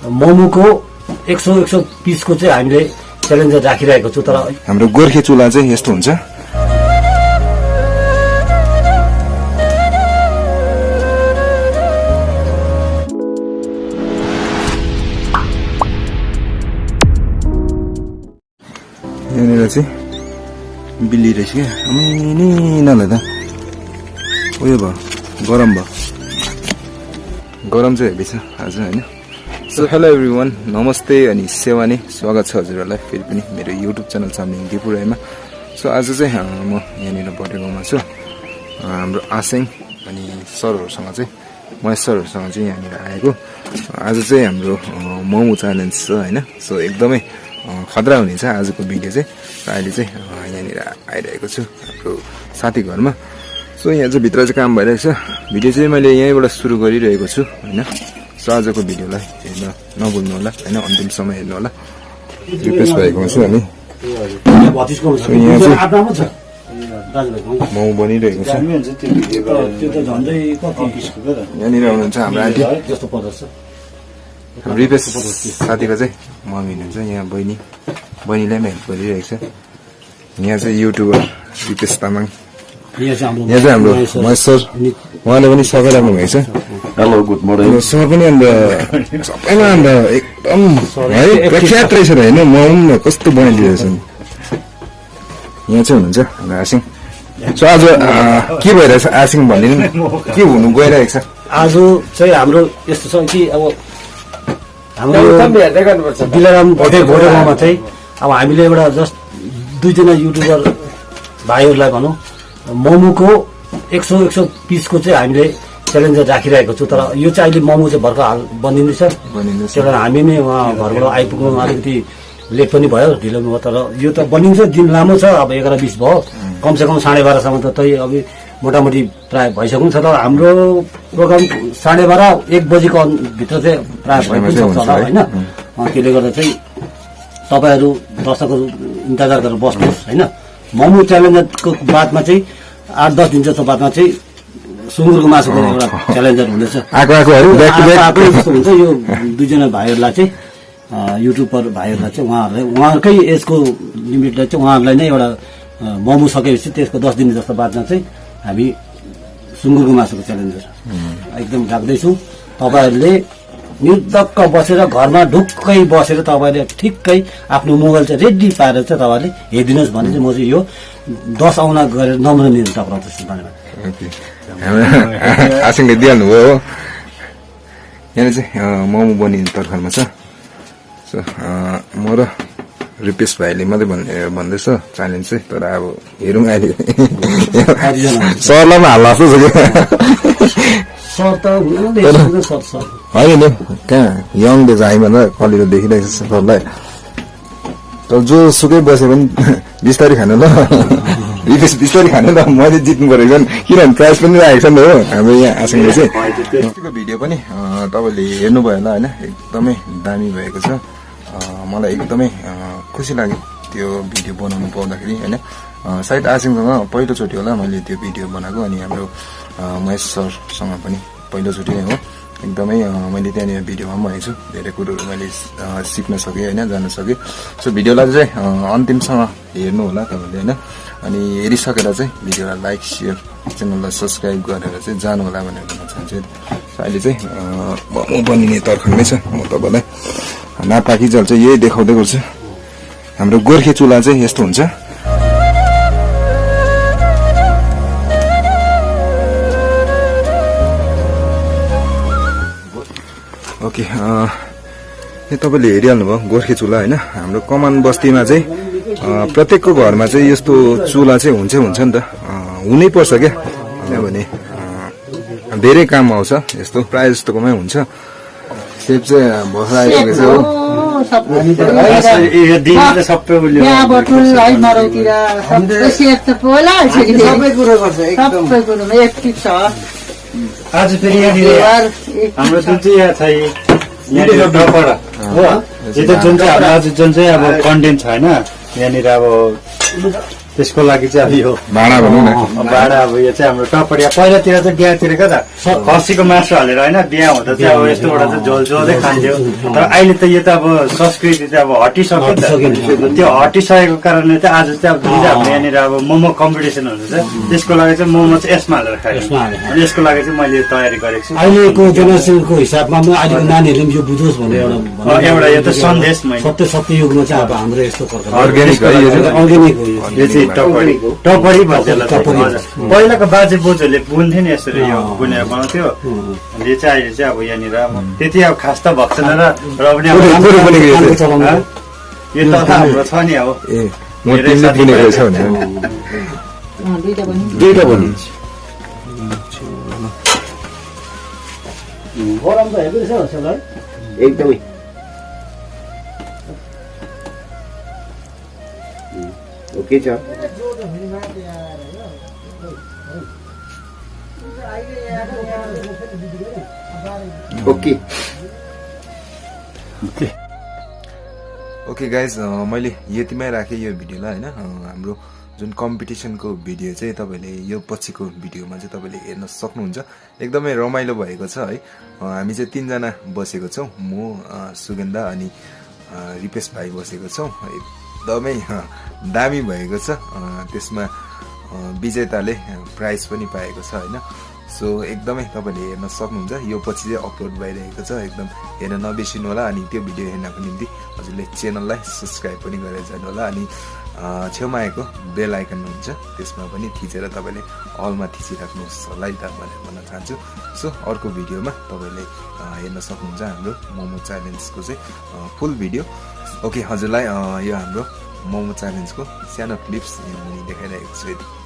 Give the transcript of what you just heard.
मोमोको 100 पिसको चाहिँ हामीले च्यालेन्जर राखिरहेको छु। तर हाम्रो गोर्खे चुला चाहिँ यस्तो हुन्छ। यहाँनिर चाहिँ बिल्ली रहेछ क्या, नलाई त उयो भयो, गरम भयो, गरम चाहिँ हेभी छ आज होइन। सो हेलो एभ्रिवान, नमस्ते अनि सेवानी, स्वागत छ हजुरहरूलाई फेरि पनि मेरो युट्युब च्यानल सामने दिपुराईमा। सो आज चाहिँ म यहाँनिर बटेगाउँमा छु, हाम्रो आसिङ अनि सरहरूसँग चाहिँ महेश सरहरूसँग चाहिँ यहाँनिर आएको। आज चाहिँ हाम्रो मोमो च्यालेन्ज छ होइन। सो एकदमै खतरा हुनेछ आजको भिडियो चाहिँ। र अहिले चाहिँ यहाँनिर आइरहेको छु हाम्रो साथी घरमा। सो यहाँ चाहिँ भित्र चाहिँ काम भइरहेको छ। भिडियो चाहिँ मैले यहीँबाट सुरु गरिरहेको छु होइन। सो आजको भिडियोलाई हेर्न नभुल्नु होला होइन, अन्तिमसम्म हेर्नु होला। रिक्वेस्ट भएको छु अनि यहाँ चाहिँ मोमो बनिरहेको छ। यहाँनिर हुनुहुन्छ हाम्रो आन्टी, रिपेस साथीको चाहिँ मम्मी हुनुहुन्छ। यहाँ बहिनीलाई पनि हेल्प गरिरहेको छ। यहाँ चाहिँ युट्युबर रिपेस तामाङ, यहाँ चाहिँ हाम्रो महेश सर, उहाँले पनि सबै राख्नु भएको छ। हेलो गुड मर्निङ सर पनि अन्त सबैमा अन्त एकदम है प्रख्यात रहेछ र होइन। मोमो कस्तो बनाइदिरहेछ। यहाँ चाहिँ हुनुहुन्छ हाम्रो आसिङ। सो आज के भइरहेछ आसिङ भनिदिनु, के हुनु गइरहेको छ आज चाहिँ हाम्रो यस्तो छ कि अब हाम्रो दिलाराम भोटेगाउँमा चाहिँ अब हामीले एउटा जस्ट 2 जना युट्युबर भाइहरूलाई भनौँ मोमोको 100 पिसको चाहिँ हामीले च्यालेन्जर राखिरहेको छु। तर यो चाहिँ अहिले मोमो चाहिँ भर्खर हाल बनिँदैछ। त्यही भएर हामी नै उहाँ घरबाट आइपुग्नु अलिकति लेट पनि भयो, ढिलो पनि भयो। तर यो त बनिन्छ, दिन लामो छ। अब 11:20 भयो, कमसेकम 12:30सम्म त त्यही अब मोटामोटी प्रायः भइसक्नु छ। तर हाम्रो प्रोग्राम 12:30 1 बजीको भित्र चाहिँ प्रायः भइपुग्छ होला होइन। त्यसले गर्दा चाहिँ तपाईँहरू दर्शकहरू इन्तजार गरेर बस्नुहोस् होइन। मोमो च्यालेन्जरको बादमा चाहिँ 8-10 दिन जस्तो बादमा चाहिँ सुँगुरको मासुको एउटा च्यालेन्जर हुँदैछ। जस्तो हुन्छ यो 2 जना भाइहरूलाई चाहिँ युट्युबर भाइहरूलाई चाहिँ उहाँहरूकै एजको लिमिटलाई चाहिँ उहाँहरूलाई नै एउटा मोमो सकेपछि त्यसको 10 दिन जस्तो बादमा चाहिँ हामी सुँगुरको मासुको च्यालेन्जर एकदम राख्दैछौँ। तपाईँहरूले निर्धक्क बसेर घरमा ढुक्कै बसेर तपाईँले ठिक्कै आफ्नो मोबाइल चाहिँ रेडी पारेर चाहिँ तपाईँले हेरिदिनुहोस् भने चाहिँ म चाहिँ यो 10 आउना गरेर नम्बर लिनु टक्राउँदैछु। धन्यवाद। आसिङले दिइहाल्नु भयो हो। यहाँ चाहिँ मोमो बनिने तर्खरमा छ। सो म र रिपेस भाइले मात्रै भन्दैछ च्यालेन्ज चाहिँ। तर अब हेरौँ अहिले सरलाई पनि हाल्ला जस्तो छ कि होइन नि, कहाँ यङ देख्छ हामीभन्दा कलिलो देखिरहेको छ सरलाई। तर जो सुकै बसे पनि बिस्तारै खानु ल, रिपेस बिस्तारै खानु ल, मैले जित्नु परेको नि। किनभने प्राइज पनि राखेको छ नि हो हाम्रो यहाँ आसिङले चाहिँ। अस्तिको भिडियो पनि तपाईँले हेर्नुभयो होला होइन, एकदमै दामी भएको छ। मलाई एकदमै खुसी लाग्यो त्यो भिडियो बनाउनु पाउँदाखेरि होइन। सायद आसिङसँग पहिलोचोटि होला मैले त्यो भिडियो बनाएको, अनि हाम्रो महेश सरसँग पनि पहिलोचोटि नै हो। एकदमै मैले त्यहाँनिर भिडियोमा पनि भनेको छु, धेरै कुरोहरू मैले सिक्न सकेँ होइन, जान्न सकेँ। सो भिडियोलाई चाहिँ अन्तिमसम्म हेर्नु होला तपाईँले होइन। अनि हेरिसकेर चाहिँ भिडियोलाई लाइक सेयर च्यानललाई सब्सक्राइब गरेर चाहिँ जानु होला भनेर भन्न चाहन्छु। अहिले चाहिँ मोमो बनिने तर्खरमै छ। म तपाईँलाई नापाकिजल चाहिँ यही देखाउँदै गर्छु। हाम्रो गोर्खे चुला चाहिँ यस्तो हुन्छ। ओके, यो तपाईँले हेरिहाल्नु भयो गोर्खे चुला होइन। हाम्रो कमान बस्तीमा चाहिँ प्रत्येकको घरमा चाहिँ यस्तो चुला चाहिँ हुन्छ नि त, हुनै पर्छ क्या। किनभने धेरै काम आउँछ यस्तो, प्रायः जस्तोकोमै हुन्छ। सेप चाहिँ भर्खर आइपुगेको छ हो। आज फेरि हाम्रो जुन चाहिँ यहाँ छ जुन चाहिँ अब कन्टेन्ट छ होइन, यहाँनिर अब त्यसको लागि चाहिँ अब यो भाँडा भनौँ न भाँडा अब यो चाहिँ हाम्रो टपरिया पहिलातिर चाहिँ बिहातिर क्या त खसीको मासु हालेर होइन बिहा हुँदा चाहिँ अब यस्तोबाट चाहिँ झोल झोलै खान्थ्यो तर अहिले त यो त अब संस्कृति चाहिँ अब हटिसक्यो त्यो हटिसकेको कारणले चाहिँ आज चाहिँ अब जुन चाहिँ हाम्रो यहाँनिर अब मोमो कम्पिटिसनहरू छ त्यसको लागि चाहिँ मोमो चाहिँ यसमा हालेर खाइन्छ अनि यसको लागि चाहिँ मैले तयारी गरेको छु अहिलेको जेनेरेसनको हिसाबमा अहिलेको नानीहरूले पनि यो बुझोस् भनेर एउटा यो त सन्देश सत्य युगमा चाहिँ अब हाम्रो यस्तो अर्ग्यानिक है यो चाहिँ अर्ग्यानिक हो यो चाहिँ टपरी भन्छ पहिलाको बाजे बोजूहरूले बुन्थे नि यसरी यो बुनेर बनाउँथ्यो यो चाहिँ अहिले चाहिँ अब यहाँनिर त्यति अब खास त भएको छैन र पनि अब यो त हाम्रो छ नि अब दुईटा बनिन्छ गरम त हेर्दै छ एकदमै ओके छ ओके ओके गाइज मैले यतिमै राखेँ यो भिडियोलाई होइन हाम्रो जुन कम्पिटिसनको भिडियो चाहिँ तपाईँले यो पछिको भिडियोमा चाहिँ तपाईँले हेर्न सक्नुहुन्छ एकदमै रमाइलो भएको छ है हामी चाहिँ 3 जना बसेको छौँ म सुगन्धा अनि रिपेश भाइ बसेको छौँ एकदमै दामी भएको छ त्यसमा विजेताले प्राइज पनि पाएको छ होइन सो एकदमै तपाईँले हेर्न सक्नुहुन्छ यो पछि चाहिँ अपलोड भइरहेको छ एकदम हेर्न नबिर्सिनु होला अनि त्यो भिडियो हेर्नको निम्ति हजुरले च्यानललाई सब्सक्राइब पनि गरेर जानु होला अनि छेउमा आएको बेल आइकन हुन्छ त्यसमा पनि थिचेर तपाईँले अलमा थिचिराख्नुहोस् होला है त भनेर भन्न चाहन्छु सो अर्को भिडियोमा तपाईँले हेर्न सक्नुहुन्छ हाम्रो मोमो च्यालेन्जको चाहिँ फुल भिडियो ओके हजुरलाई यो हाम्रो मोमो च्यालेन्जको सानो क्लिप्स देखाइरहेको छु यति